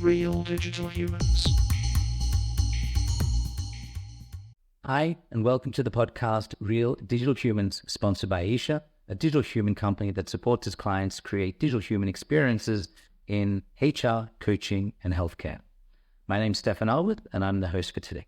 Real digital humans. Hi, and welcome to the podcast Real Digital Humans, sponsored by Aisha, a digital human company that supports its clients create digital human experiences in HR, coaching, and healthcare. My name's Stefan Albert, and I'm the host for today.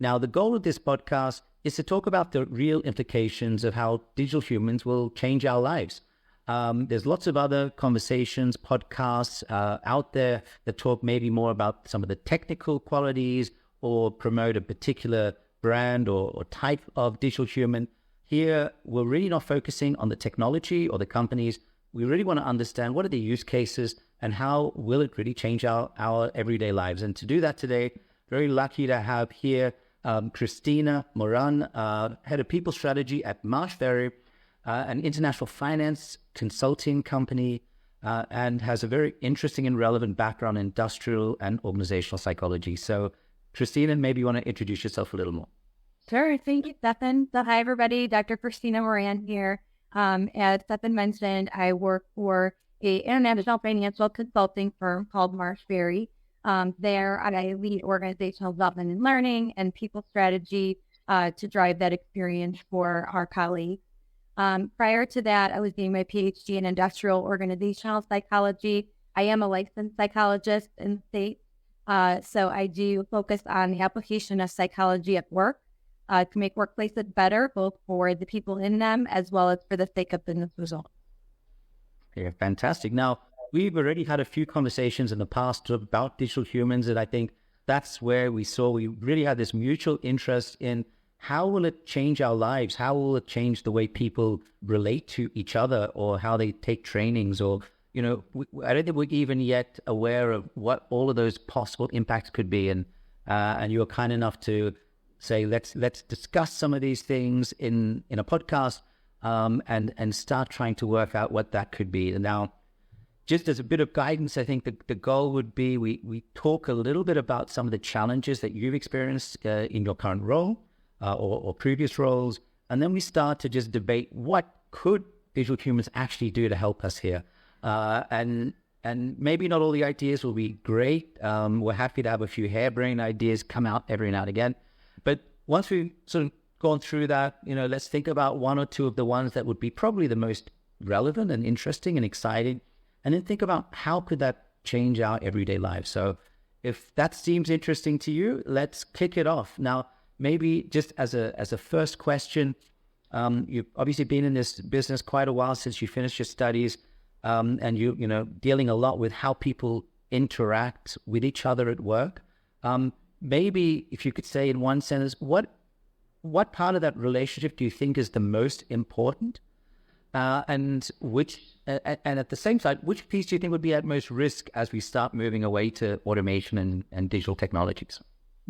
Now, the goal of this podcast is to talk about the real implications of how digital humans will change our lives. There's lots of other conversations, podcasts out there that talk maybe more about some of the technical qualities or promote a particular brand or type of digital human. Here, we're really not focusing on the technology or the companies. We really want to understand what are the use cases and how will it really change our everyday lives. And to do that today, very lucky to have here Christina Moran, Head of People Strategy at Marshberry, an international finance consulting company, and has a very interesting and relevant background in industrial and organizational psychology. So, Christina, maybe you want to introduce yourself a little more. Sure. Thank you, Stefan. So, hi, everybody. Dr. Christina Moran here. As Stefan mentioned, I work for an international financial consulting firm called Marshberry. There, I lead organizational development and learning and people strategy to drive that experience for our colleagues. Prior to that, I was doing my PhD in industrial organizational psychology. I am a licensed psychologist in the States. So I do focus on the application of psychology at work to make workplaces better, both for the people in them as well as for the sake of business results. Yeah, fantastic. Now, we've already had a few conversations in the past about digital humans, and I think that's where we really had this mutual interest in how will it change our lives? How will it change the way people relate to each other or how they take trainings? Or, I don't think we're even yet aware of what all of those possible impacts could be. And you were kind enough to say, let's discuss some of these things in a podcast and start trying to work out what that could be. And now, just as a bit of guidance, I think the goal would be we talk a little bit about some of the challenges that you've experienced in your current role. Or previous roles, and then we start to just debate what could digital humans actually do to help us here. And maybe not all the ideas will be great. We're happy to have a few harebrained ideas come out every now and again. But once we've sort of gone through that, let's think about one or two of the ones that would be probably the most relevant and interesting and exciting, and then think about how could that change our everyday lives. So if that seems interesting to you, let's kick it off. Now, maybe just as a first question, you've obviously been in this business quite a while since you finished your studies, and you dealing a lot with how people interact with each other at work. Maybe if you could say in one sentence, what part of that relationship do you think is the most important, and at the same time, which piece do you think would be at most risk as we start moving away to automation and digital technologies?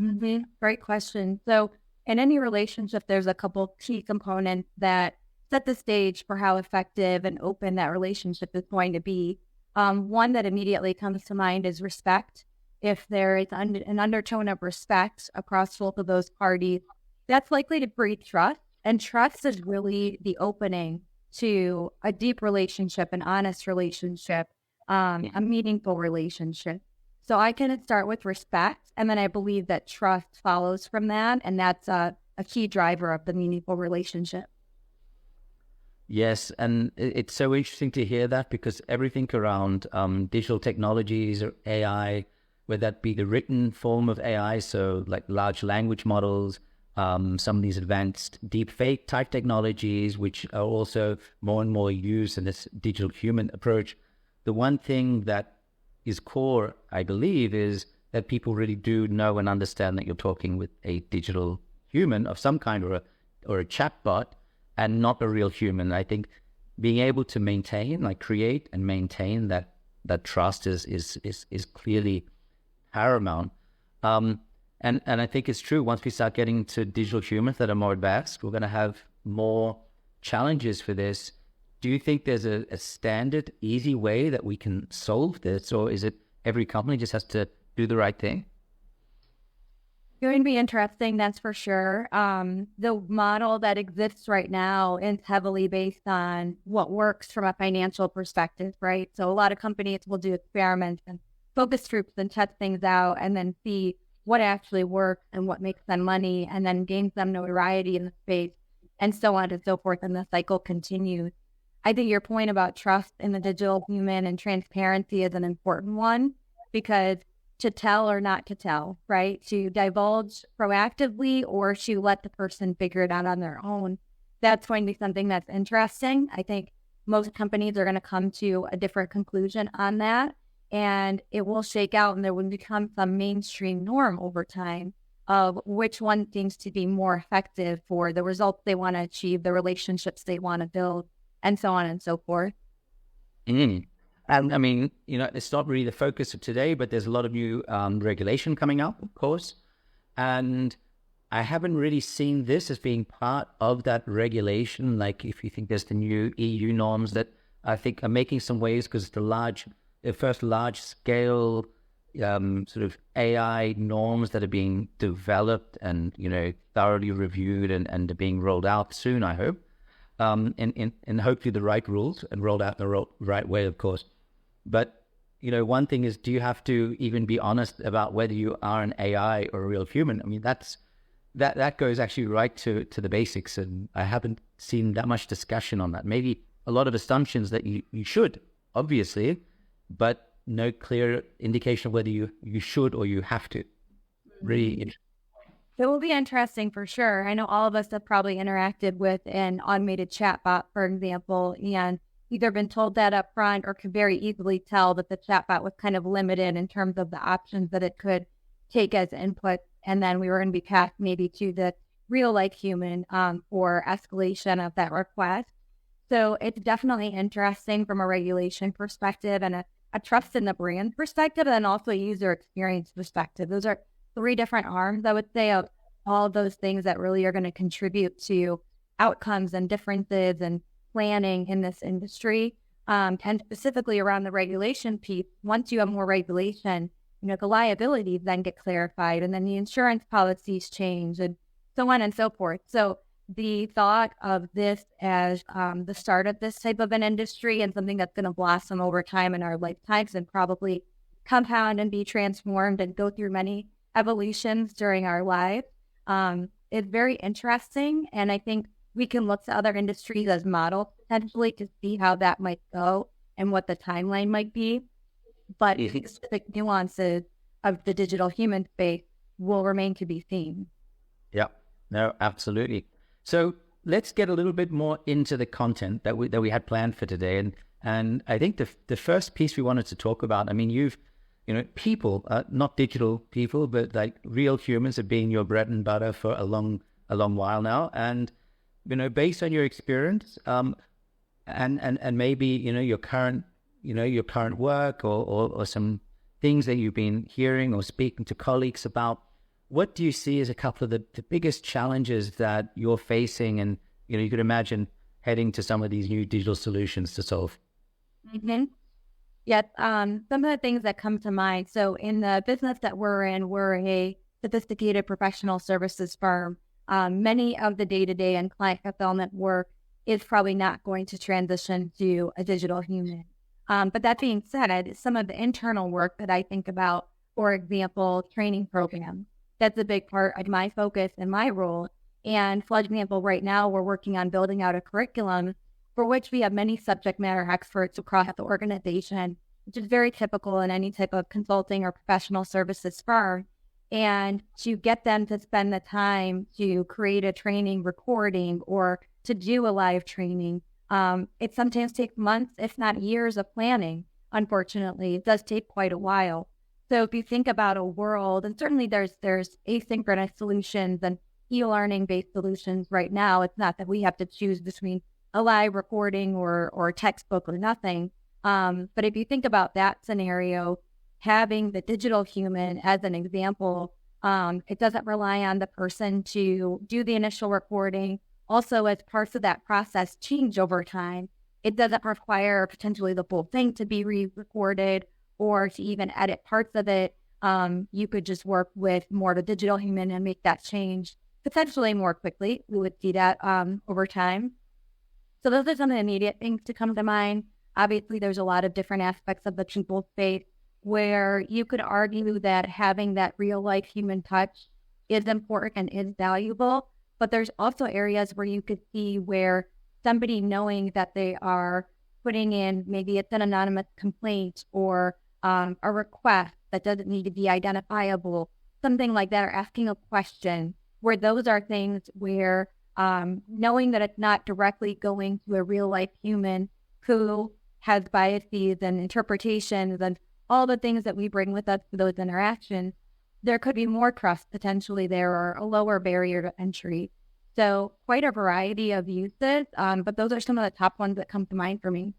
Mm-hmm. Great question. So in any relationship, there's a couple key components that set the stage for how effective and open that relationship is going to be. One that immediately comes to mind is respect. If there is an undertone of respect across both of those parties, that's likely to breed trust. And trust is really the opening to a deep relationship, an honest relationship, a meaningful relationship. So I can start with respect, and then I believe that trust follows from that, and that's a key driver of the meaningful relationship. Yes, and it's so interesting to hear that because everything around digital technologies or AI, whether that be the written form of AI, so like large language models, some of these advanced deep fake type technologies, which are also more and more used in this digital human approach. The one thing that is core, I believe, is that people really do know and understand that you're talking with a digital human of some kind or a chatbot and not a real human. I think being able to create and maintain that trust is clearly paramount. And I think it's true. Once we start getting to digital humans that are more advanced, we're going to have more challenges for this. Do you think there's a standard, easy way that we can solve this, or is it every company just has to do the right thing? It's going to be interesting, that's for sure. The model that exists right now is heavily based on what works from a financial perspective, right? So a lot of companies will do experiments and focus groups and test things out and then see what actually works and what makes them money and then gains them notoriety in the space and so on and so forth. And the cycle continues. I think your point about trust in the digital human and transparency is an important one, because to tell or not to tell, right? To divulge proactively or to let the person figure it out on their own. That's going to be something that's interesting. I think most companies are going to come to a different conclusion on that, and it will shake out and there will become some mainstream norm over time of which one seems to be more effective for the results they want to achieve, the relationships they want to build, and so on and so forth. And I mean, it's not really the focus of today, but there's a lot of new regulation coming up, of course. And I haven't really seen this as being part of that regulation. Like if you think there's the new EU norms that I think are making some waves, because the first large scale sort of AI norms that are being developed and, thoroughly reviewed and are being rolled out soon, I hope. And hopefully the right rules and rolled out in the right way, of course. But, one thing is, do you have to even be honest about whether you are an AI or a real human? I mean, that goes actually right to the basics. And I haven't seen that much discussion on that. Maybe a lot of assumptions that you should, obviously, but no clear indication of whether you should or you have to. Really interesting. It will be interesting for sure. I know all of us have probably interacted with an automated chatbot, for example, and either been told that up front or could very easily tell that the chatbot was kind of limited in terms of the options that it could take as input. And then we were going to be passed maybe to the real like human for escalation of that request. So it's definitely interesting from a regulation perspective and a trust in the brand perspective, and also a user experience perspective. Those are 3 different arms, I would say, of all of those things that really are going to contribute to outcomes and differences and planning in this industry. And specifically around the regulation piece, once you have more regulation, the liabilities then get clarified, and then the insurance policies change and so on and so forth. So the thought of this as the start of this type of an industry and something that's going to blossom over time in our lifetimes and probably compound and be transformed and go through many evolutions during our lives is very interesting. And I think we can look to other industries as models potentially to see how that might go and what the timeline might be. But specific nuances of the digital human space will remain to be seen. Yeah, no, absolutely. So let's get a little bit more into the content that we had planned for today. And I think the first piece we wanted to talk about, I mean, people, not digital people, but like real humans have been your bread and butter for a long while now. And, based on your experience, and maybe, your current work or some things that you've been hearing or speaking to colleagues about, what do you see as a couple of the biggest challenges that you're facing? And, you could imagine heading to some of these new digital solutions to solve. Mm-hmm. Yes. Some of the things that come to mind. So in the business that we're in, we're a sophisticated professional services firm. Many of the day-to-day and client fulfillment work is probably not going to transition to a digital human. But that being said, some of the internal work that I think about, for example, training programs, that's a big part of my focus and my role. And for example, right now we're working on building out a curriculum for which we have many subject matter experts across the organization, which is very typical in any type of consulting or professional services firm. And to get them to spend the time to create a training recording or to do a live training, it sometimes takes months, if not years of planning. Unfortunately, it does take quite a while. So if you think about a world, and certainly there's asynchronous solutions and e-learning based solutions right now. It's not that we have to choose between a live recording or a textbook or nothing. But if you think about that scenario, having the digital human as an example, it doesn't rely on the person to do the initial recording. Also, as parts of that process change over time, it doesn't require potentially the full thing to be re-recorded or to even edit parts of it. You could just work with more of a digital human and make that change potentially more quickly. We would see that over time. So those are some of the immediate things to come to mind. Obviously, there's a lot of different aspects of the people space where you could argue that having that real life human touch is important and is valuable. But there's also areas where you could see where somebody knowing that they are putting in, maybe it's an anonymous complaint or a request that doesn't need to be identifiable, something like that, or asking a question, where those are things where knowing that it's not directly going to a real life human who has biases and interpretations and all the things that we bring with us to those interactions, there could be more trust potentially there, or a lower barrier to entry. So quite a variety of uses, but those are some of the top ones that come to mind for me.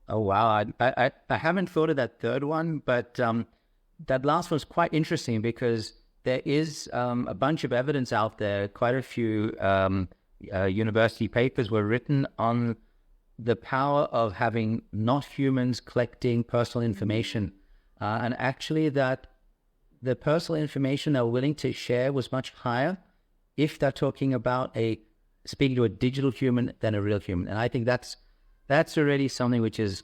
Oh, wow. I haven't thought of that third one, but that last one's quite interesting because there is a bunch of evidence out there. Quite a few university papers were written on the power of having not humans collecting personal information. And actually that the personal information they're willing to share was much higher if they're talking about speaking to a digital human than a real human. And I think that's already something which is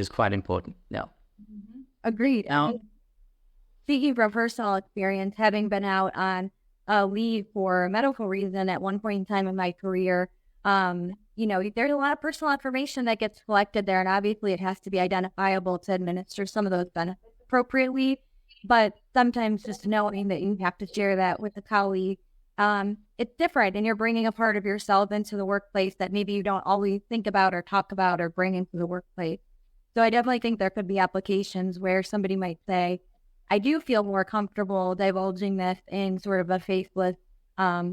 quite important now. Agreed. Now, speaking from personal experience, having been out on leave for a medical reason at one point in time in my career, there's a lot of personal information that gets collected there, and obviously it has to be identifiable to administer some of those benefits appropriately. But sometimes just knowing that you have to share that with a colleague, it's different, and you're bringing a part of yourself into the workplace that maybe you don't always think about or talk about or bring into the workplace. So I definitely think there could be applications where somebody might say, I do feel more comfortable divulging this in sort of a faceless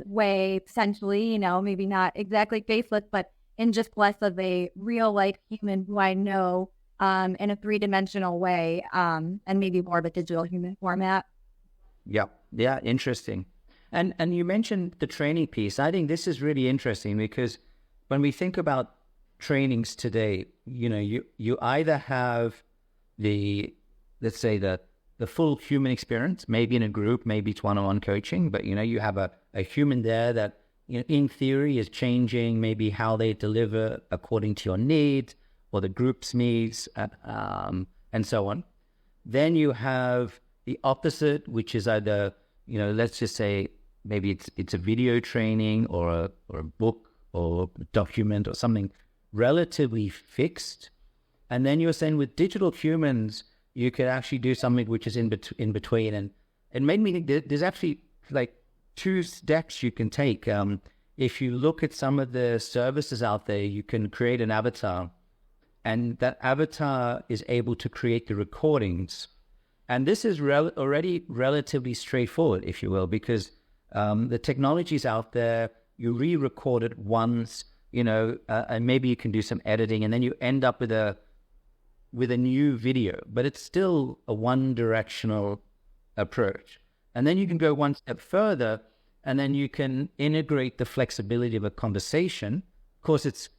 way, essentially, maybe not exactly faceless, but in just less of a real life human who I know in a three-dimensional way, and maybe more of a digital human format. Yeah, interesting. And you mentioned the training piece. I think this is really interesting because when we think about trainings today, you either have let's say the full human experience, maybe in a group, maybe it's one-on-one coaching, but you have a human there that in theory is changing maybe how they deliver according to your needs or the group's needs, and so on. Then you have the opposite, which is either let's just say maybe it's a video training or a book or a document or something relatively fixed. And then you're saying with digital humans, you could actually do something which is in between. And it made me think there's actually like two steps you can take. If you look at some of the services out there, you can create an avatar, and that avatar is able to create the recordings. And this is already relatively straightforward, if you will, because the technology's out there. You re-record it once, and maybe you can do some editing, and then you end up with a new video, but it's still a one-directional approach. And then you can go one step further, and then you can integrate the flexibility of a conversation. Of course, it's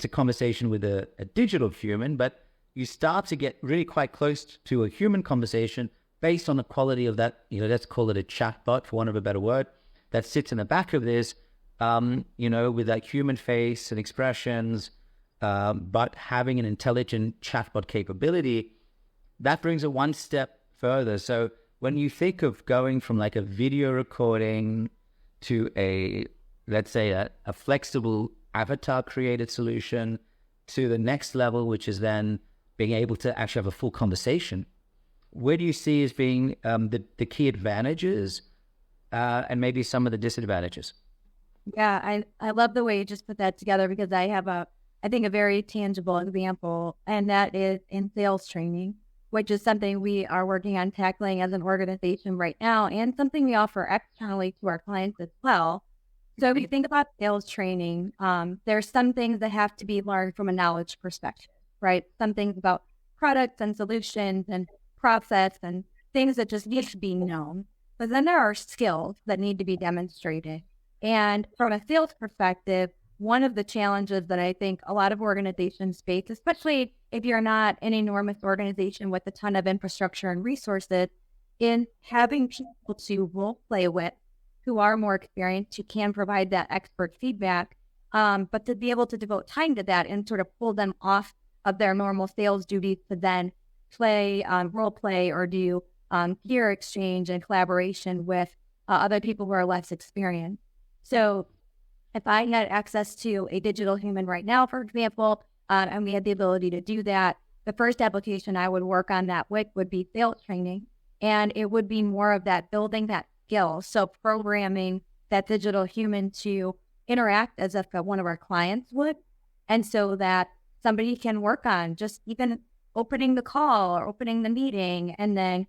a conversation with a digital human, but you start to get really quite close to a human conversation based on the quality of that, let's call it a chatbot, for want of a better word, that sits in the back of this, with that human face and expressions, but having an intelligent chatbot capability, that brings it one step further. So when you think of going from like a video recording to let's say a flexible avatar created solution to the next level, which is then being able to actually have a full conversation, where do you see as being the key advantages and maybe some of the disadvantages? Yeah, I love the way you just put that together, because I have I think a very tangible example, and that is in sales training, which is something we are working on tackling as an organization right now, and something we offer externally to our clients as well. So if you think about sales training, there's some things that have to be learned from a knowledge perspective, right? Some things about products and solutions and process and things that just need to be known. But then there are skills that need to be demonstrated. And from a sales perspective, one of the challenges that I think a lot of organizations face, especially if you're not an enormous organization with a ton of infrastructure and resources, in having people to role play with who are more experienced, who can provide that expert feedback, but to be able to devote time to that and sort of pull them off of their normal sales duties to then play, role play, or do peer exchange and collaboration with other people who are less experienced. So if I had access to a digital human right now, for example, and we had the ability to do that, the first application I would work on that with would be sales training. And it would be more of that building that skill. So programming that digital human to interact as if one of our clients would. And so that somebody can work on just even opening the call or opening the meeting and then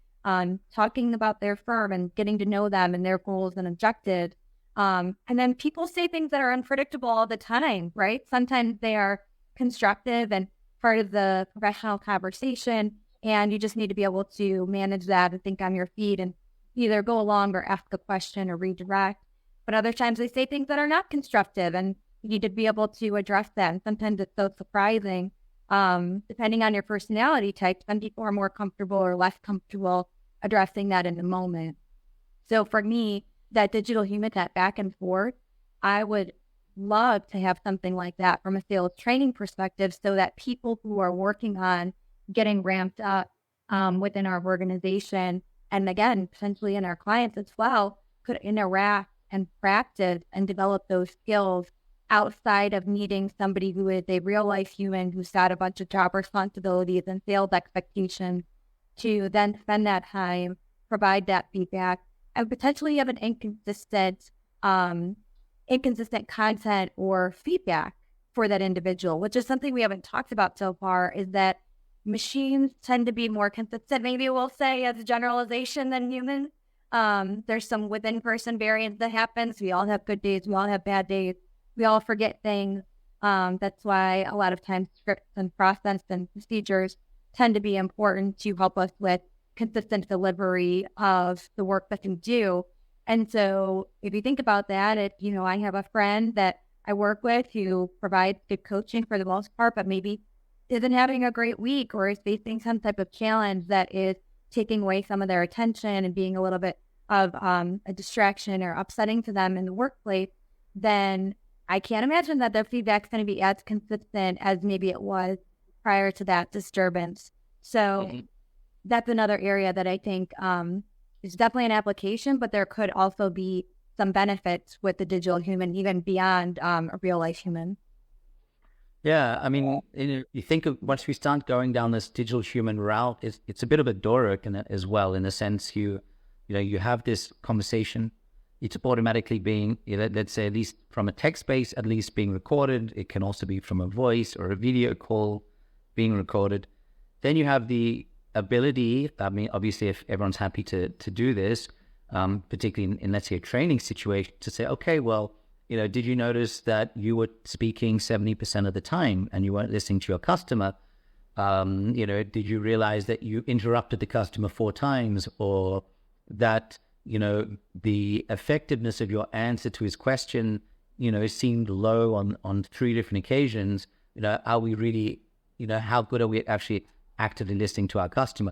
talking about their firm and getting to know them and their goals and objectives. And then people say things that are unpredictable all the time, right? Sometimes they are constructive and part of the professional conversation, and you just need to be able to manage that and think on your feet and either go along or ask a question or redirect. But other times they say things that are not constructive, and you need to be able to address that. And sometimes it's so surprising, depending on your personality type. Some people are more comfortable or less comfortable addressing that in the moment. So for me, that digital human, that back and forth, I would love to have something like that from a sales training perspective, so that people who are working on getting ramped up within our organization, and again, potentially in our clients as well, could interact and practice and develop those skills outside of needing somebody who is a real life human who's got a bunch of job responsibilities and sales expectations to then spend that time, provide that feedback, and potentially have an inconsistent content or feedback for that individual, which is something we haven't talked about so far, is that machines tend to be more consistent, maybe we'll say as a generalization, than humans. There's some within person variance that happens. We all have good days. We all have bad days. We all forget things. That's why a lot of times scripts and process and procedures tend to be important to help us with consistent delivery of the work that we do. And so if you think about that, I have a friend that I work with who provides good coaching for the most part, but maybe isn't having a great week or is facing some type of challenge that is taking away some of their attention and being a little bit of a distraction or upsetting to them in the workplace, then I can't imagine that their feedback is going to be as consistent as maybe it was prior to that disturbance. So that's another area that I think is definitely an application, but there could also be some benefits with the digital human, even beyond a real life human. Yeah, I mean, you think of once we start going down this digital human route, it's a bit of a Doric as well, in the sense you have this conversation, it's automatically being, let's say, at least from a text base, at least being recorded. It can also be from a voice or a video call being recorded. Then you have the ability, I mean, obviously, if everyone's happy to do this, particularly in, let's say, a training situation, to say, okay, well, did you notice that you were speaking 70% of the time and you weren't listening to your customer? Did you realize that you interrupted the customer 4 times, or that, the effectiveness of your answer to his question, seemed low on 3 different occasions? Are we really, how good are we actually actively listening to our customer?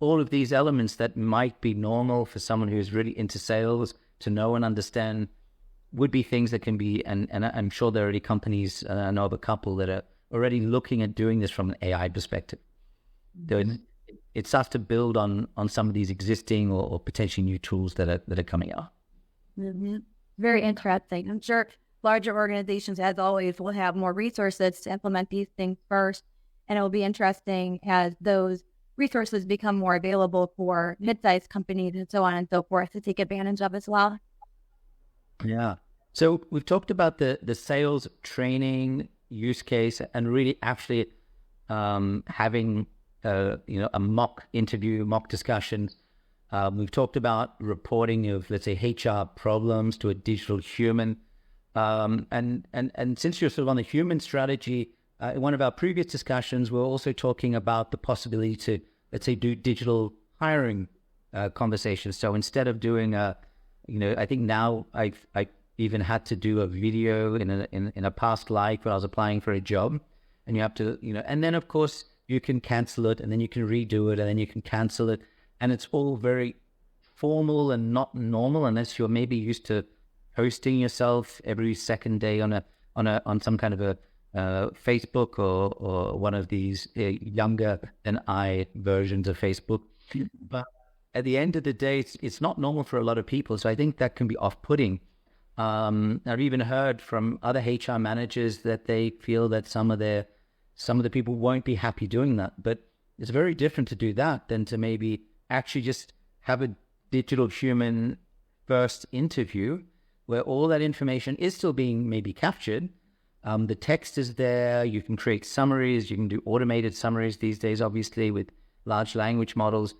All of these elements that might be normal for someone who's really into sales to know and understand would be things that can be, and I'm sure there are already companies, I know of a couple that are already looking at doing this from an AI perspective. It starts to build on some of these existing or potentially new tools that are coming out. Mm-hmm. Very interesting. I'm sure larger organizations, as always, will have more resources to implement these things first. And it will be interesting as those resources become more available for mid-sized companies and so on and so forth to take advantage of as well. Yeah. So we've talked about the sales training use case and really actually having a mock interview, mock discussion. We've talked about reporting of, let's say, HR problems to a digital human. And since you're sort of on the human strategy, in one of our previous discussions, we're also talking about the possibility to, let's say, do digital hiring conversations. So instead of doing I think now I even had to do a video in a past life when I was applying for a job, and you have to, and then of course you can cancel it, and then you can redo it, and then you can cancel it, and it's all very formal and not normal unless you're maybe used to hosting yourself every second day on some kind of Facebook or one of these younger than I versions of Facebook. But at the end of the day, it's not normal for a lot of people. So I think that can be off-putting. I've even heard from other HR managers that they feel that some of the people won't be happy doing that. But it's very different to do that than to maybe actually just have a digital human first interview where all that information is still being maybe captured. The text is there. You can create summaries. You can do automated summaries these days, obviously, with large language models.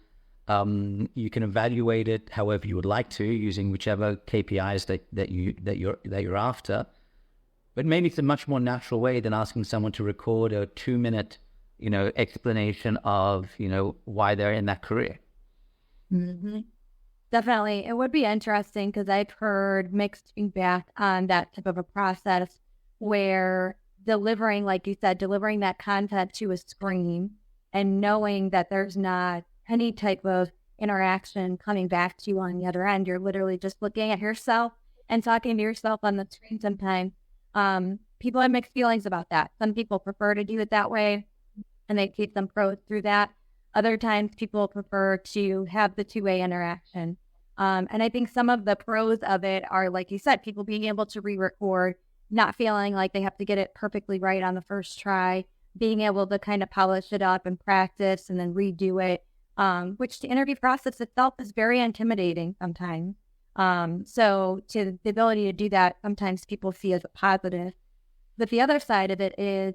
You can evaluate it however you would like to, using whichever KPIs that you're after. But maybe it's a much more natural way than asking someone to record a 2-minute, explanation of, why they're in that career. Mm-hmm. Definitely. It would be interesting because I've heard mixed feedback on that type of a process where delivering, like you said, delivering that content to a screen and knowing that there's not any type of interaction coming back to you on the other end. You're literally just looking at yourself and talking to yourself on the screen sometimes. People have mixed feelings about that. Some people prefer to do it that way and they take some pros through that. Other times people prefer to have the two-way interaction. And I think some of the pros of it are, like you said, people being able to re-record, not feeling like they have to get it perfectly right on the first try, being able to kind of polish it up and practice and then redo it, which the interview process itself is very intimidating sometimes. So to the ability to do that, sometimes people see as a positive. But the other side of it is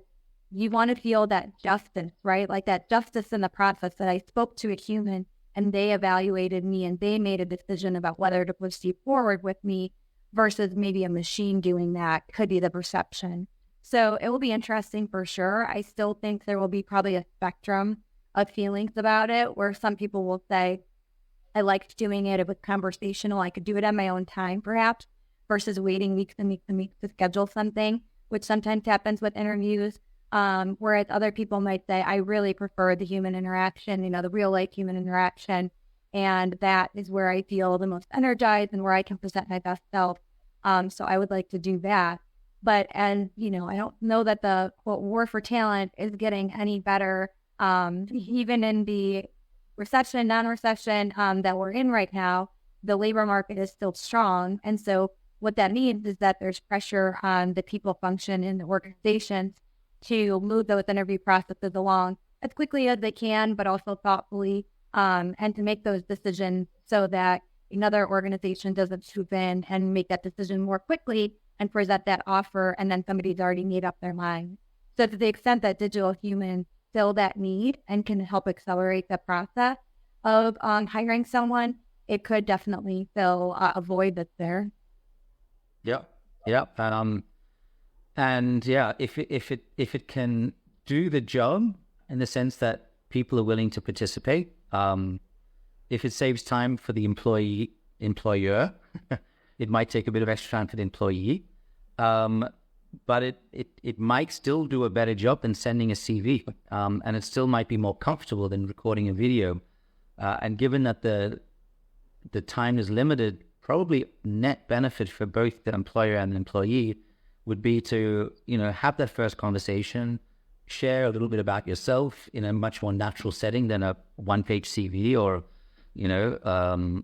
you want to feel that justice, right? Like that justice in the process that I spoke to a human and they evaluated me and they made a decision about whether to proceed forward with me versus maybe a machine doing that could be the perception. So it will be interesting for sure. I still think there will be probably a spectrum of feelings about it where some people will say, I liked doing it. It was conversational. I could do it on my own time, perhaps, versus waiting weeks and weeks and weeks to schedule something, which sometimes happens with interviews. Whereas other people might say, I really prefer the human interaction, the real life human interaction. And that is where I feel the most energized and where I can present my best self. So I would like to do that. But, I don't know that the quote war for talent is getting any better, even in the recession, non-recession that we're in right now. The labor market is still strong. And so what that means is that there's pressure on the people function in the organizations to move those interview processes along as quickly as they can, but also thoughtfully, and to make those decisions so that another organization doesn't swoop in and make that decision more quickly and present that offer, and then somebody's already made up their mind. So to the extent that digital humans fill that need and can help accelerate the process of hiring someone, it could definitely fill a void that's there. Yeah. And yeah, if it can do the job in the sense that people are willing to participate, if it saves time for the employer, it might take a bit of extra time for the employee, but it might still do a better job than sending a CV, and it still might be more comfortable than recording a video. And given that the time is limited, probably net benefit for both the employer and the employee would be to, have that first conversation, share a little bit about yourself in a much more natural setting than a one-page CV or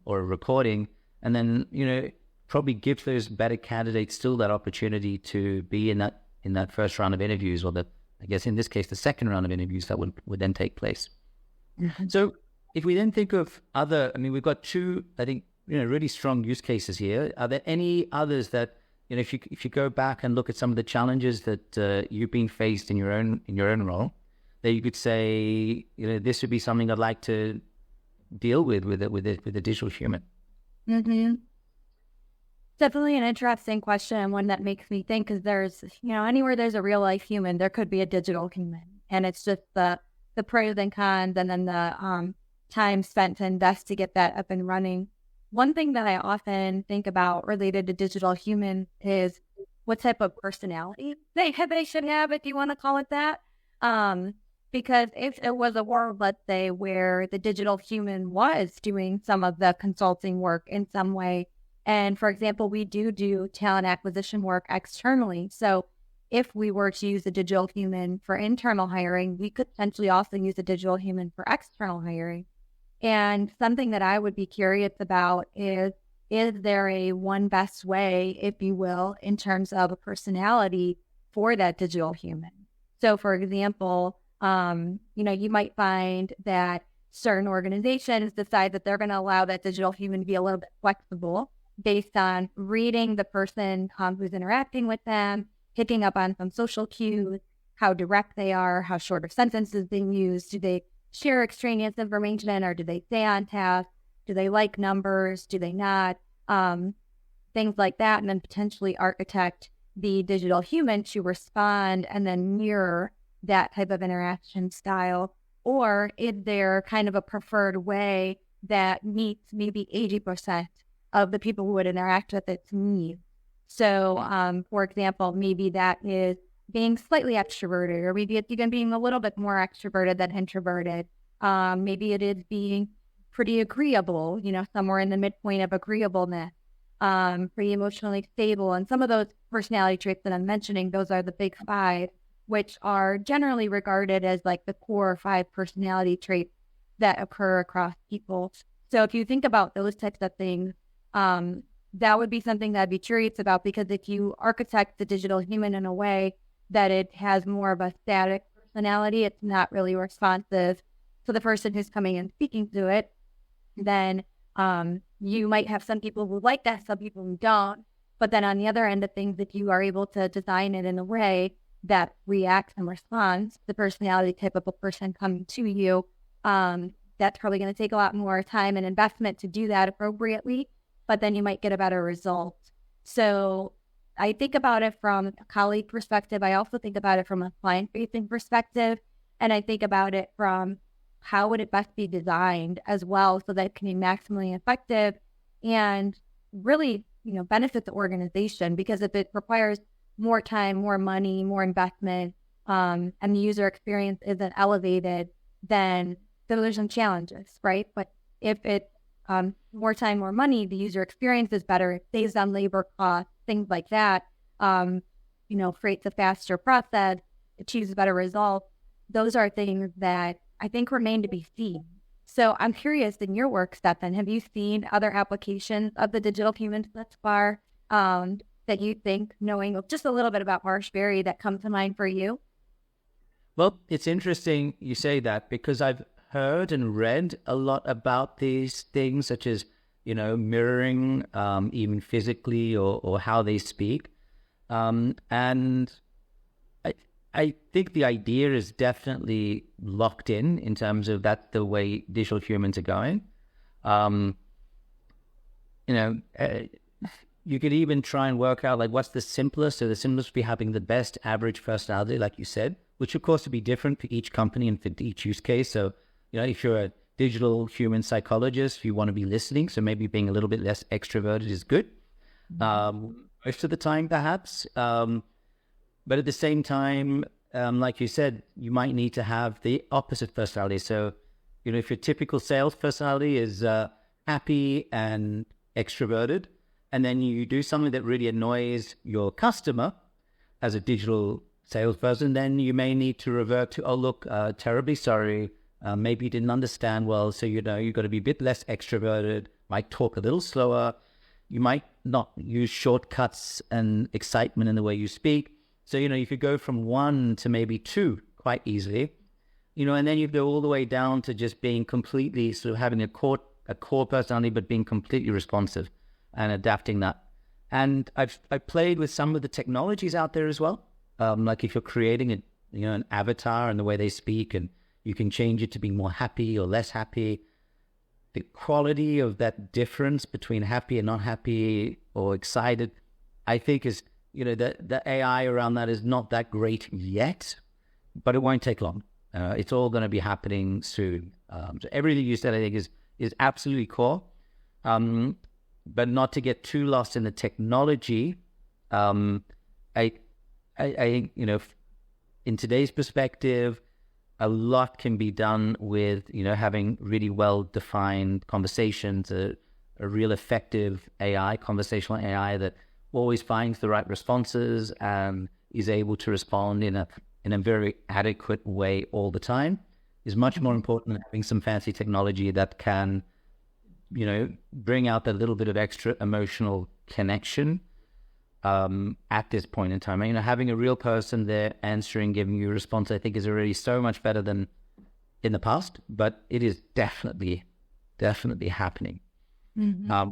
a recording, and then, probably give those better candidates still that opportunity to be in that first round of interviews, or I guess in this case, the second round of interviews that would then take place. Mm-hmm. So if we then think of we've got two, I think, really strong use cases here. Are there any others that, if you go back and look at some of the challenges that you've been faced in your own role, that you could say, this would be something I'd like to deal with a digital human? Mm-hmm. Definitely an interesting question, and one that makes me think, because there's, anywhere there's a real life human, there could be a digital human, and it's just the pros and cons, and then the time spent to invest to get that up and running. One thing that I often think about related to digital human is what type of personality they should have, if you want to call it that. Because if it was a world, let's say, where the digital human was doing some of the consulting work in some way, and for example, we do talent acquisition work externally. So if we were to use a digital human for internal hiring, we could potentially also use a digital human for external hiring. And something that I would be curious about is there a one best way, if you will, in terms of a personality for that digital human? So, for example, you might find that certain organizations decide that they're going to allow that digital human to be a little bit flexible based on reading the person who's interacting with them, picking up on some social cues, how direct they are, how short of sentences they use. Do they share extraneous information, or do they stay on task? Do they like numbers? Do they not? Things like that, and then potentially architect the digital human to respond and then mirror that type of interaction style. Or is there kind of a preferred way that meets maybe 80% of the people who would interact with its needs? So, for example, maybe that is being slightly extroverted, or maybe it's even being a little bit more extroverted than introverted. Maybe it is being pretty agreeable, somewhere in the midpoint of agreeableness, pretty emotionally stable. And some of those personality traits that I'm mentioning, those are the big five, which are generally regarded as like the core 5 personality traits that occur across people. So if you think about those types of things, that would be something that I'd be curious about, because if you architect the digital human in a way that it has more of a static personality, it's not really responsive to the person who's coming and speaking to it, then you might have some people who like that, some people who don't. But then on the other end of things, if you are able to design it in a way that reacts and responds to the personality type of a person coming to you, that's probably going to take a lot more time and investment to do that appropriately, but then you might get a better result. So I think about it from a colleague perspective. I also think about it from a client-facing perspective, and I think about it from how would it best be designed as well, so that it can be maximally effective and really, benefit the organization. Because if it requires more time, more money, more investment, and the user experience isn't elevated, then there's some challenges, right? But if it's more time, more money, the user experience is better, it saves on labor costs, things like that, creates a faster process, achieves a better result. Those are things that I think remain to be seen. So I'm curious, in your work, Stefan, have you seen other applications of the digital humans thus far that you think, knowing just a little bit about Marshberry, that come to mind for you? Well, it's interesting you say that, because I've heard and read a lot about these things, such as, mirroring, even physically, or how they speak. And I think the idea is definitely locked in terms of that's the way digital humans are going. You could even try and work out, like, what's the simplest. So the simplest would be having the best average personality, like you said, which of course would be different for each company and for each use case. So, if you're a digital human psychologist, you want to be listening, so maybe being a little bit less extroverted is good. Most of the time, perhaps. But at the same time, like you said, you might need to have the opposite personality. So, if your typical sales personality is happy and extroverted, and then you do something that really annoys your customer as a digital salesperson, then you may need to revert to, oh, look, terribly sorry. Maybe you didn't understand well. So, you've got to be a bit less extroverted, might talk a little slower. You might not use shortcuts and excitement in the way you speak. So, you could go from 1 to maybe 2 quite easily, and then you go all the way down to just being completely sort of having a core personality, but being completely responsive and adapting that. And I've played with some of the technologies out there as well. Like if you're creating an avatar and the way they speak, and you can change it to be more happy or less happy. The quality of that difference between happy and not happy or excited, I think is, the AI around that is not that great yet, but it won't take long. It's all going to be happening soon. So everything you said, I think, is absolutely core. But not to get too lost in the technology. I think, in today's perspective, a lot can be done with, having really well-defined conversations, a real effective AI, conversational AI that always finds the right responses and is able to respond in a very adequate way all the time is much more important than having some fancy technology that can, bring out that little bit of extra emotional connection at this point in time. Having a real person there answering, giving you a response, I think is already so much better than in the past, but it is definitely happening. Mm-hmm.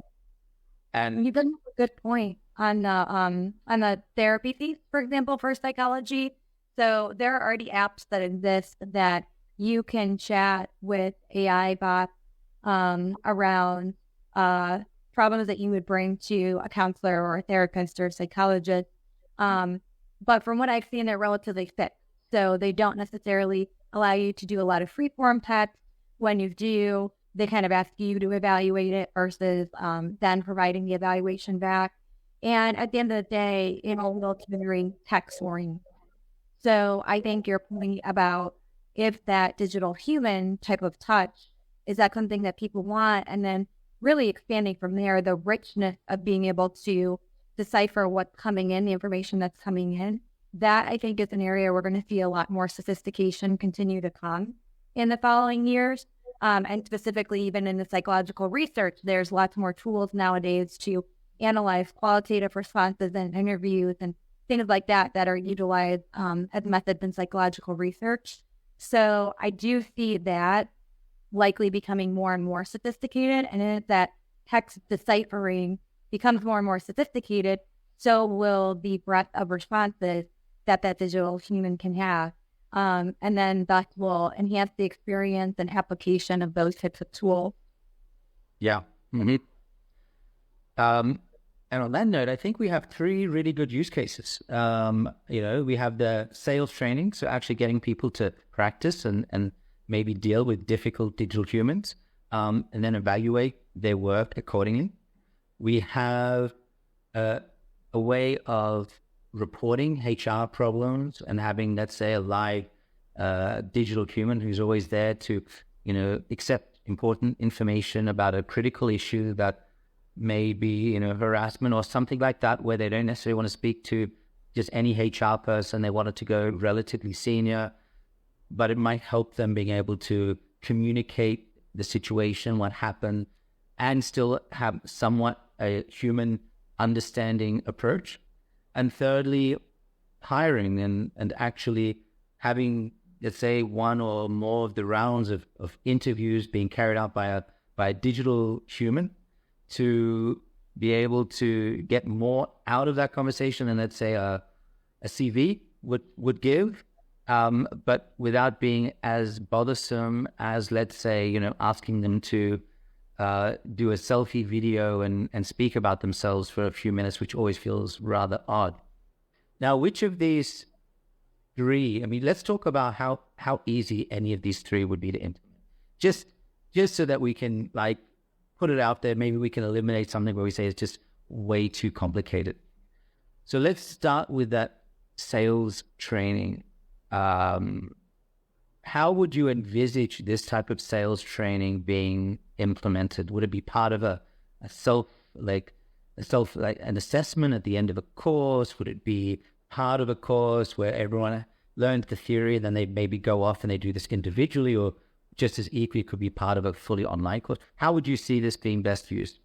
And you bring up a good point on the therapy piece, for example, for psychology. So there are already apps that exist that you can chat with AI bots around problems that you would bring to a counselor or a therapist or a psychologist. But from what I've seen, they're relatively fixed. So they don't necessarily allow you to do a lot of free-form text. When you do, they kind of ask you to evaluate it versus then providing the evaluation back. And at the end of the day, it all will be text-oriented. So I think your point about if that digital human type of touch, is that something that people want? And then really expanding from there, the richness of being able to decipher what's coming in, the information that's coming in, that I think is an area we're going to see a lot more sophistication continue to come in the following years. And specifically, even in the psychological research, there's lots more tools nowadays to analyze qualitative responses and interviews and things like that are utilized as methods in psychological research. So I do see that likely becoming more and more sophisticated. And as that text deciphering becomes more and more sophisticated, so will the breadth of responses that digital human can have. And then that will enhance the experience and application of those types of tools. Yeah. Mm-hmm. And on that note, I think we have 3 really good use cases. We have the sales training, so actually getting people to practice and maybe deal with difficult digital humans, and then evaluate their work accordingly. We have a way of reporting HR problems and having, let's say, a live digital human who's always there to, accept important information about a critical issue that may be, harassment or something like that, where they don't necessarily want to speak to just any HR person. They want it to go relatively senior, but it might help them being able to communicate the situation, what happened, and still have somewhat a human understanding approach. And thirdly, hiring and actually having, let's say, one or more of the rounds of interviews being carried out by a digital human to be able to get more out of that conversation than, let's say, a CV would give, but without being as bothersome as, let's say, asking them to do a selfie video and speak about themselves for a few minutes, which always feels rather odd. Now, which of these 3, let's talk about how easy any of these 3 would be to implement. Just so that we can put it out there, maybe we can eliminate something where we say it's just way too complicated. So let's start with that sales training. How would you envisage this type of sales training being implemented? Would it be part of an assessment at the end of a course? Would it be part of a course where everyone learns the theory, then they maybe go off and they do this individually, or just as equally could be part of a fully online course? How would you see this being best used?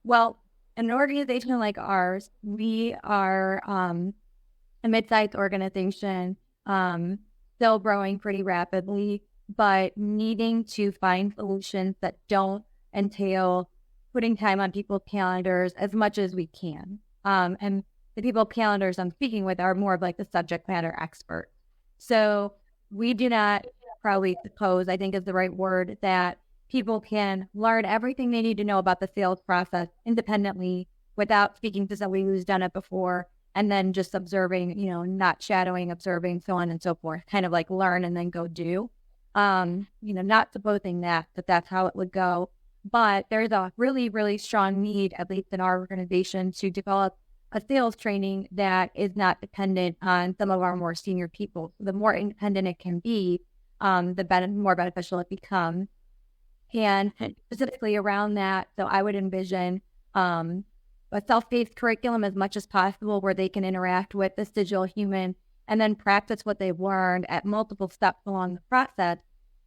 Well, an organization like ours, we are a mid-sized organization, still growing pretty rapidly, but needing to find solutions that don't entail putting time on people's calendars as much as we can. And the people calendars I'm speaking with are more of the subject matter expert. So we do not probably suppose, I think is the right word, that people can learn everything they need to know about the sales process independently without speaking to somebody who's done it before and then just observing, not shadowing, observing, so on and so forth, kind of learn and then go do. Not supposing that that's how it would go, but there's a really, really strong need, at least in our organization, to develop a sales training that is not dependent on some of our more senior people. The more independent it can be, the more beneficial it becomes. And specifically around that, so I would envision a self-paced curriculum as much as possible where they can interact with this digital human and then practice what they've learned at multiple steps along the process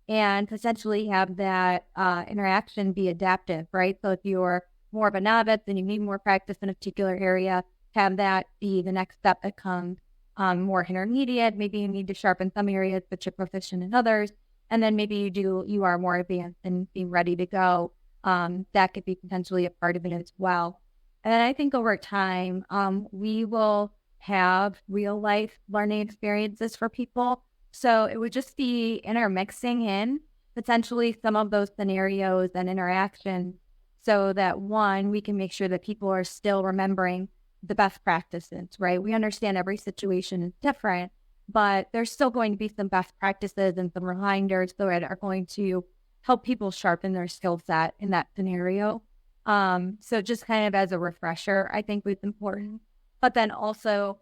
and potentially have that interaction be adaptive, right? So if you're more of a novice and you need more practice in a particular area, have that be the next step that comes more intermediate. Maybe you need to sharpen some areas, but you're proficient in others. And then maybe you are more advanced and being ready to go. That could be potentially a part of it as well. And then I think over time, we will have real life learning experiences for people. So it would just be intermixing in potentially some of those scenarios and interactions so that one, we can make sure that people are still remembering the best practices, right? We understand every situation is different, but there's still going to be some best practices and some reminders that are going to help people sharpen their skill set in that scenario. So just kind of as a refresher, I think was important, but then also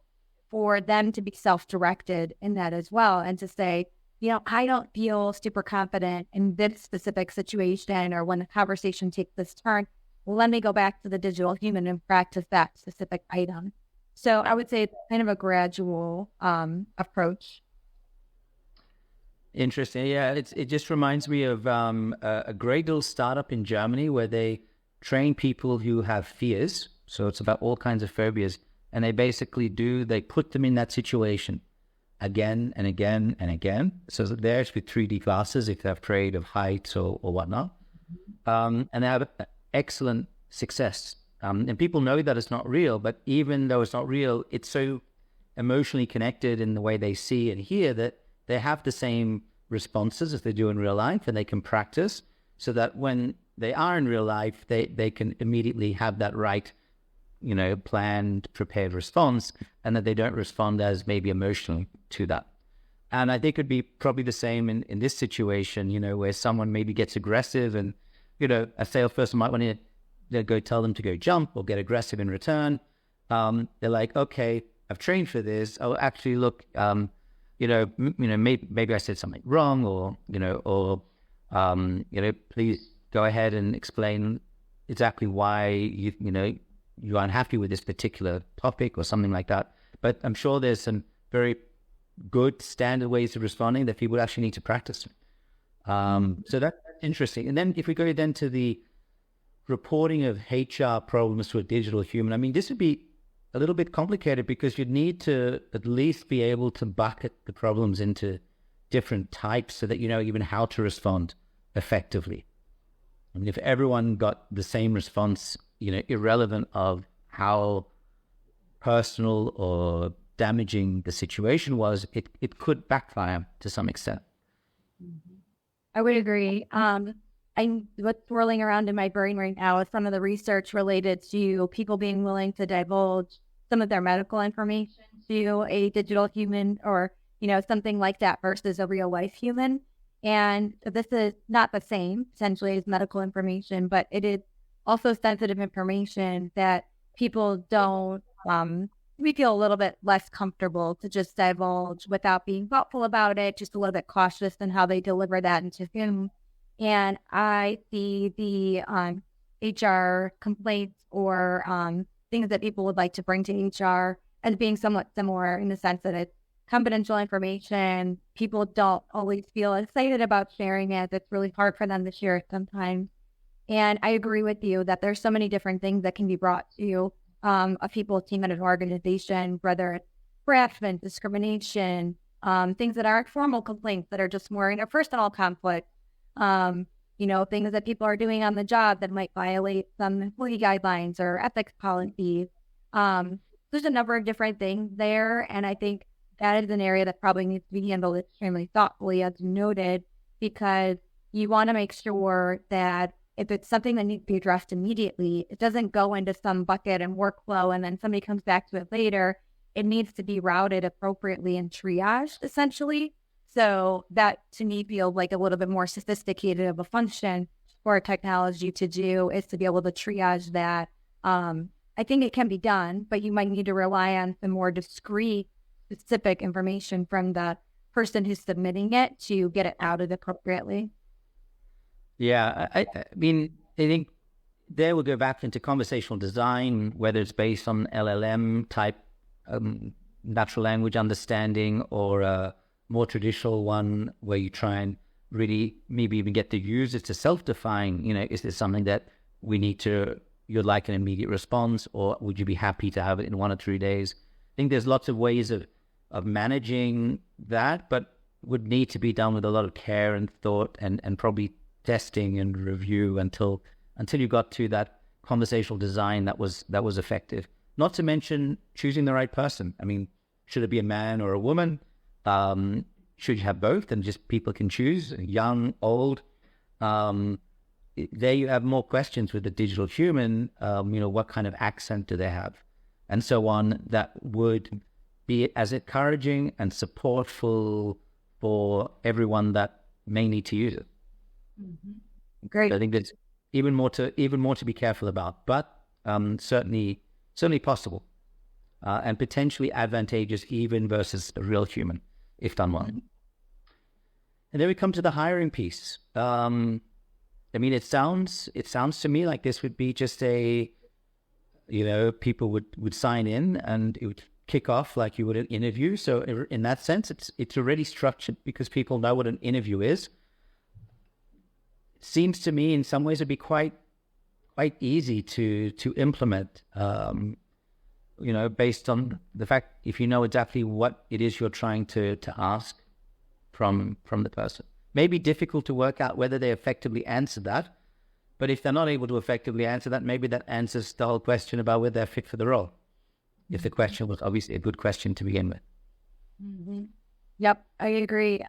for them to be self-directed in that as well and to say, I don't feel super confident in this specific situation or when the conversation takes this turn. Well, let me go back to the digital human and practice that specific item. So I would say it's kind of a gradual approach. Interesting. Yeah, it just reminds me of a great little startup in Germany where they train people who have fears. So it's about all kinds of phobias. And they basically they put them in that situation again and again and again. So there's with 3D glasses if they're afraid of heights or whatnot. And they have excellent success. And people know that it's not real, but even though it's not real, it's so emotionally connected in the way they see and hear that they have the same responses as they do in real life, and they can practice so that when they are in real life, they can immediately have that right, planned, prepared response, and that they don't respond as maybe emotionally to that. And I think it'd be probably the same in this situation, where someone maybe gets aggressive and, a salesperson might want to go tell them to go jump or get aggressive in return. They're like, okay, I've trained for this. Oh, actually, look, maybe I said something wrong, or please go ahead and explain exactly why you're unhappy with this particular topic or something like that. But I'm sure there's some very good standard ways of responding that people actually need to practice. So that's interesting. And then if we go then to the reporting of HR problems to a digital human, this would be a little bit complicated because you'd need to at least be able to bucket the problems into different types so that you know even how to respond effectively. If everyone got the same response, irrelevant of how personal or damaging the situation was, it could backfire to some extent. I would agree. What's swirling around in my brain right now is some of the research related to people being willing to divulge some of their medical information to a digital human or, something like that versus a real life human. And this is not the same potentially as medical information, but it is also sensitive information that people don't, we feel a little bit less comfortable to just divulge without being thoughtful about it, just a little bit cautious in how they deliver that into whom. And I see the HR complaints or things that people would like to bring to HR as being somewhat similar in the sense that it's confidential information. People don't always feel excited about sharing it. It's really hard for them to share it sometimes. And I agree with you that there's so many different things that can be brought to a people's team at an organization, whether it's harassment, discrimination, things that aren't formal complaints that are just more interpersonal conflict, things that people are doing on the job that might violate some employee guidelines or ethics policies. There's a number of different things there. And I think that is an area that probably needs to be handled extremely thoughtfully, as you noted, because you want to make sure that if it's something that needs to be addressed immediately, it doesn't go into some bucket and workflow and then somebody comes back to it later. It needs to be routed appropriately and triaged, essentially. So that, to me, feels like a little bit more sophisticated of a function for technology to do, is to be able to triage that. I think it can be done, but you might need to rely on some more discrete, specific information from the person who's submitting it to get it outed appropriately. Yeah, I think there we'll go back into conversational design, whether it's based on LLM type natural language understanding, or a more traditional one where you try and really maybe even get the users to self-define, is this something that you'd like an immediate response, or would you be happy to have it in 1 or 3 days? I think there's lots of ways of managing that, but would need to be done with a lot of care and thought and probably testing and review until you got to that conversational design that was effective. Not to mention choosing the right person. I mean, should it be a man or a woman? Should you have both and just people can choose, young, old? There you have more questions with the digital human. What kind of accent do they have? And so on, that would be as encouraging and supportful for everyone that may need to use it. Mm-hmm. Great. So I think there's even more to be careful about, but certainly possible, and potentially advantageous even versus a real human if done well. And then we come to the hiring piece. It sounds to me like this would be just people would sign in and it would kick off like you would an interview. So in that sense, it's already structured because people know what an interview is. Seems to me in some ways it'd be quite easy to implement, based on the fact if you know exactly what it is you're trying to ask from the person. Maybe difficult to work out whether they effectively answer that, but if they're not able to effectively answer that, maybe that answers the whole question about whether they're fit for the role, if the question was obviously a good question to begin with. Mm-hmm. Yep, I agree.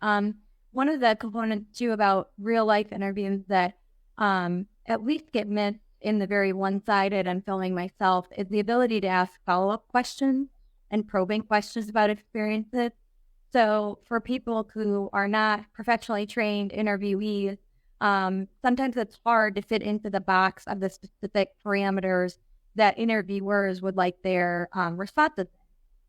One of the components too about real life interviews that at least get missed in the very one-sided and filming myself is the ability to ask follow-up questions and probing questions about experiences. So for people who are not professionally trained interviewees, sometimes it's hard to fit into the box of the specific parameters that interviewers would like their responses.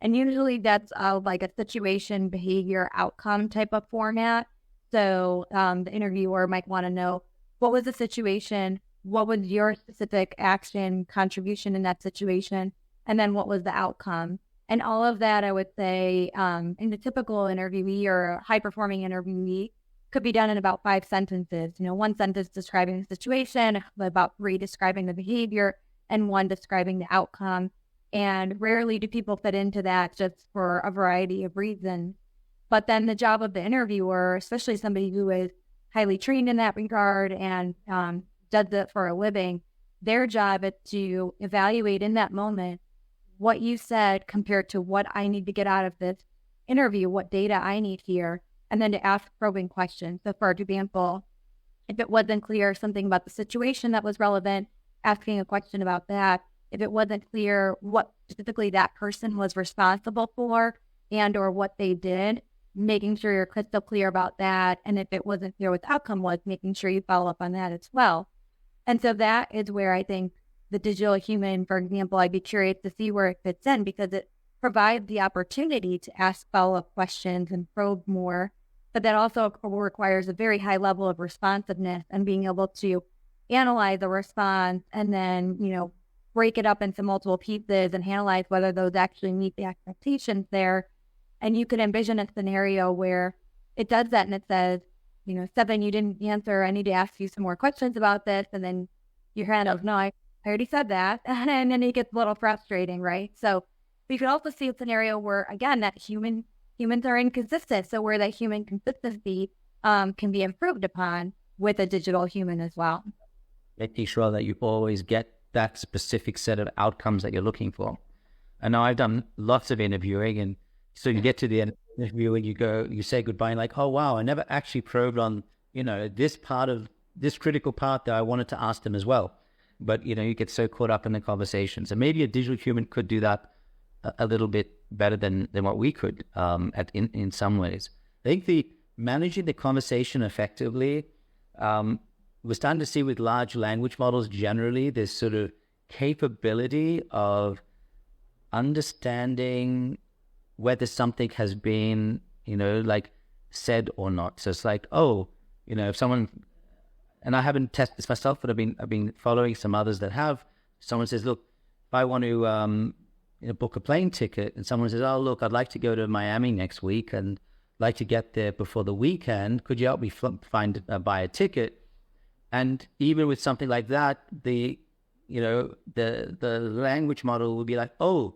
And usually that's like a situation, behavior, outcome type of format. So the interviewer might want to know, what was the situation? What was your specific action contribution in that situation? And then what was the outcome? And all of that, I would say, in the typical interviewee or high-performing interviewee, could be done in about 5 sentences. 1 sentence describing the situation, about 3 describing the behavior, and 1 describing the outcome. And rarely do people fit into that just for a variety of reasons. But then the job of the interviewer, especially somebody who is highly trained in that regard and does it for a living, their job is to evaluate in that moment what you said compared to what I need to get out of this interview, what data I need here, and then to ask probing questions. So for example, if it wasn't clear something about the situation that was relevant, asking a question about that. If it wasn't clear what specifically that person was responsible for and or what they did, making sure you're crystal clear about that. And if it wasn't clear what the outcome was, making sure you follow up on that as well. And so that is where I think the digital human, for example, I'd be curious to see where it fits in because it provides the opportunity to ask follow-up questions and probe more. But that also requires a very high level of responsiveness and being able to analyze the response and then, break it up into multiple pieces and analyze whether those actually meet the expectations there. And you could envision a scenario where it does that and it says, Seven, you didn't answer. I need to ask you some more questions about this. And then your hand of, no, I already said that. And then it gets a little frustrating, right? So we could also see a scenario where, again, that humans are inconsistent. So where that human consistency can be improved upon with a digital human as well. Making sure that you always get that specific set of outcomes that you're looking for. I know I've done lots of interviewing, and so you get to the end of the interview and you say goodbye and like, oh, wow, I never actually probed on, this critical part that I wanted to ask them as well. But, you get so caught up in the conversation. So maybe a digital human could do that a little bit better than what we could in some ways. I think managing the conversation effectively, we're starting to see with large language models generally this sort of capability of understanding whether something has been, said or not. So it's like, if someone, and I haven't tested this myself, but I've been following some others that have. Someone says, look, if I want to book a plane ticket, and someone says, oh, look, I'd like to go to Miami next week and like to get there before the weekend. Could you help me buy a ticket? And even with something like that, the language model will be like, oh,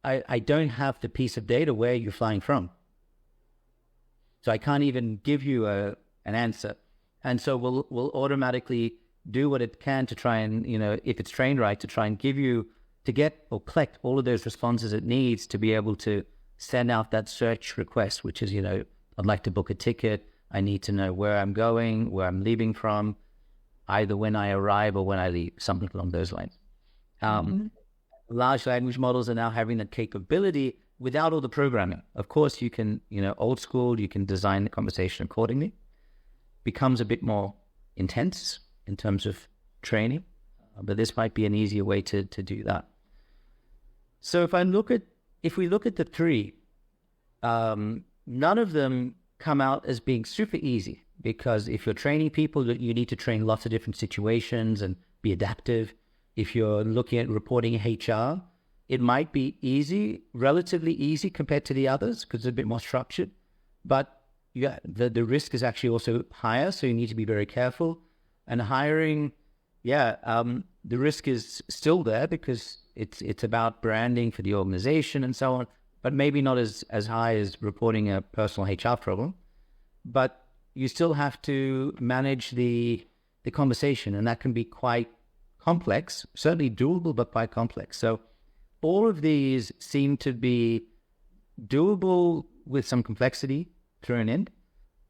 I don't have the piece of data where you're flying from, so I can't even give you an answer. And so we'll automatically do what it can to try and, if it's trained right, to try and give you, to get or collect all of those responses it needs to be able to send out that search request, which is, I'd like to book a ticket. I need to know where I'm going, where I'm leaving from, either when I arrive or when I leave, something along those lines. Large language models are now having that capability without all the programming. Of course, you can, old school, you can design the conversation accordingly. Becomes a bit more intense in terms of training, but this might be an easier way to do that. So if we look at the three, none of them come out as being super easy, because if you're training people, you need to train lots of different situations and be adaptive. If you're looking at reporting HR, it might be easy, relatively easy compared to the others because it's a bit more structured, but the risk is actually also higher, so you need to be very careful. And hiring, the risk is still there because it's about branding for the organization and so on, but maybe not as high as reporting a personal HR problem. But you still have to manage the conversation, and that can be quite complex, certainly doable, but quite complex. So all of these seem to be doable with some complexity thrown in.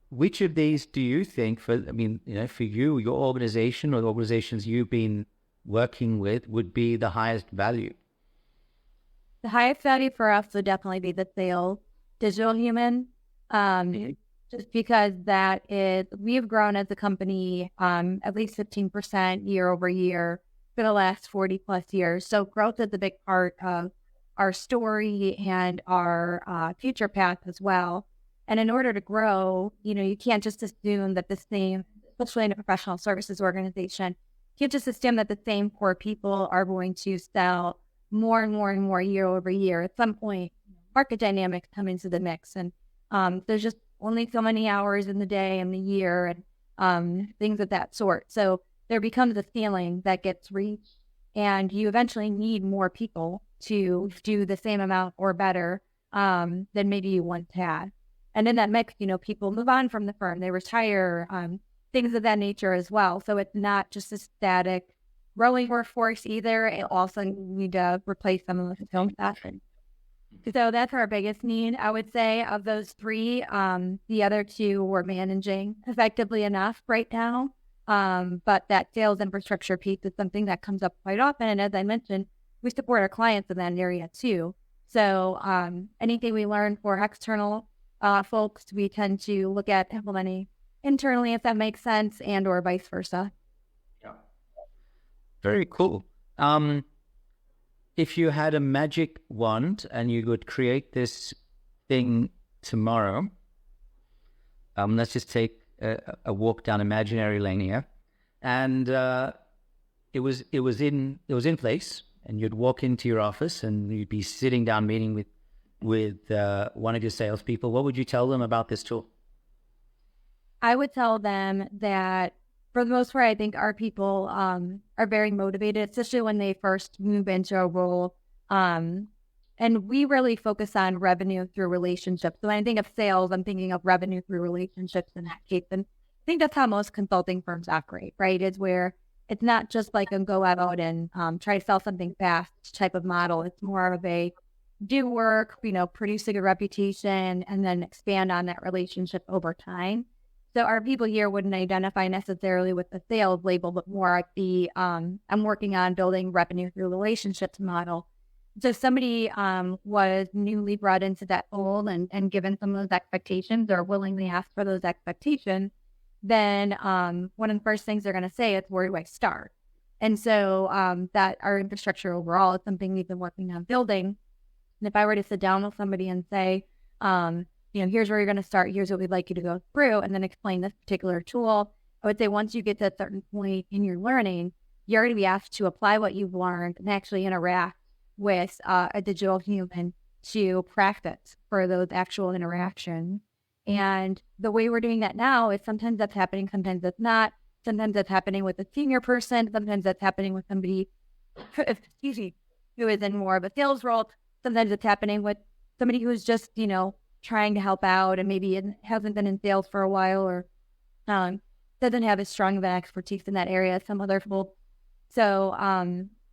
Which of these do you think, for you, your organization, or the organizations you've been working with, would be the highest value? The highest value for us would definitely be the sales digital human, just because we've grown as a company at least 15% year over year for the last 40 plus years. So growth is a big part of our story and our future path as well. And in order to grow, you can't just assume that the same, especially in a professional services organization, you can't just assume that the same core people are going to sell more and more and more year over year. At some point, market dynamics come into the mix, and there's just only so many hours in the day and the year, and things of that sort. So there becomes a ceiling that gets reached, and you eventually need more people to do the same amount or better than maybe you once had. And in that mix, people move on from the firm, they retire, things of that nature as well. So it's not just a static growing workforce either. It also need to replace some of the own staff. So that's our biggest need, I would say, of those three. The other two we're managing effectively enough right now. But that sales infrastructure piece is something that comes up quite often. And as I mentioned, we support our clients in that area too. So anything we learn for external folks, we tend to look at implementing internally, if that makes sense, and or vice versa. Yeah. Very cool. If you had a magic wand and you would create this thing tomorrow, let's just take a walk down imaginary lane here, and it was in place, and you'd walk into your office and you'd be sitting down meeting with one of your salespeople. What would you tell them about this tool? I would tell them that for the most part, I think our people are very motivated, especially when they first move into a role. And we really focus on revenue through relationships. So when I think of sales, I'm thinking of revenue through relationships in that case. And I think that's how most consulting firms operate, right? Is where it's not just like a go out and try to sell something fast type of model. It's more of a do work, produce a good reputation, and then expand on that relationship over time. So our people here wouldn't identify necessarily with the sales label, but more like the I'm working on building revenue through relationships model. So if somebody was newly brought into that fold and given some of those expectations or willingly asked for those expectations, then one of the first things they're going to say is, where do I start? And so that our infrastructure overall is something we've been working on building. And if I were to sit down with somebody and say, here's where you're going to start, here's what we'd like you to go through, and then explain this particular tool, I would say once you get to a certain point in your learning, you're going to be asked to apply what you've learned and actually interact with a digital human to practice for those actual interactions. And the way we're doing that now is sometimes that's happening, sometimes that's not. Sometimes that's happening with a senior person. Sometimes that's happening with somebody, excuse me, who is in more of a sales role. Sometimes it's happening with somebody who's just, trying to help out and maybe hasn't been in sales for a while or doesn't have as strong of an expertise in that area as some other people. So,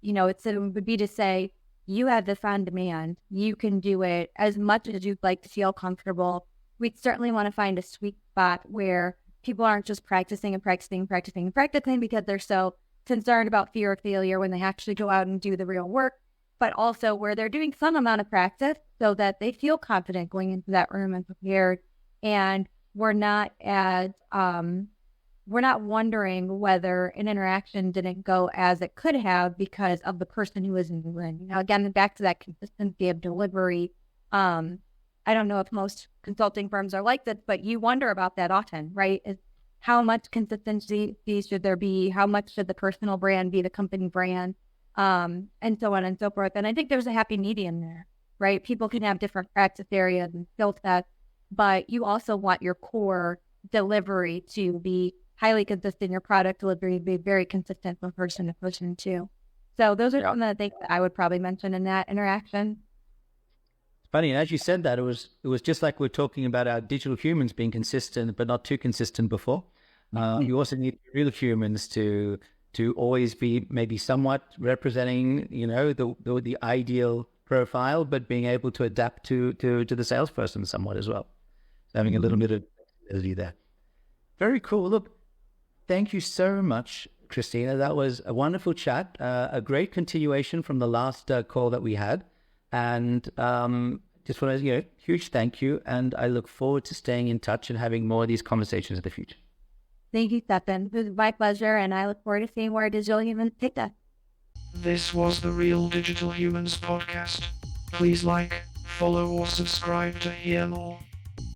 it would be to say, you have this on demand. You can do it as much as you'd like to feel comfortable. We certainly want to find a sweet spot where people aren't just practicing because they're so concerned about fear of failure when they actually go out and do the real work, but also where they're doing some amount of practice so that they feel confident going into that room and prepared. And we're not wondering whether an interaction didn't go as it could have because of the person who was in the room. Now, again, back to that consistency of delivery. I don't know if most consulting firms are like this, but you wonder about that often, right? How much consistency should there be? How much should the personal brand be the company brand? And so on and so forth. And I think there's a happy medium there, right? People can have different practice areas and skill sets, but you also want your core delivery to be highly consistent, your product delivery to be very consistent from person to person too. So those are some of the things that I would probably mention in that interaction. Funny, and as you said that, it was just like we're talking about our digital humans being consistent, but not too consistent before. You also need real humans to always be maybe somewhat representing, the ideal profile, but being able to adapt to the salesperson somewhat as well. So having a little bit of flexibility there. Very cool. Look, thank you so much, Christina. That was a wonderful chat, a great continuation from the last call that we had. And just want to, huge thank you. And I look forward to staying in touch and having more of these conversations in the future. Thank you, Stefan. It was my pleasure. And I look forward to seeing where digital humans take us. This was the Real Digital Humans podcast. Please like, follow, or subscribe to hear more.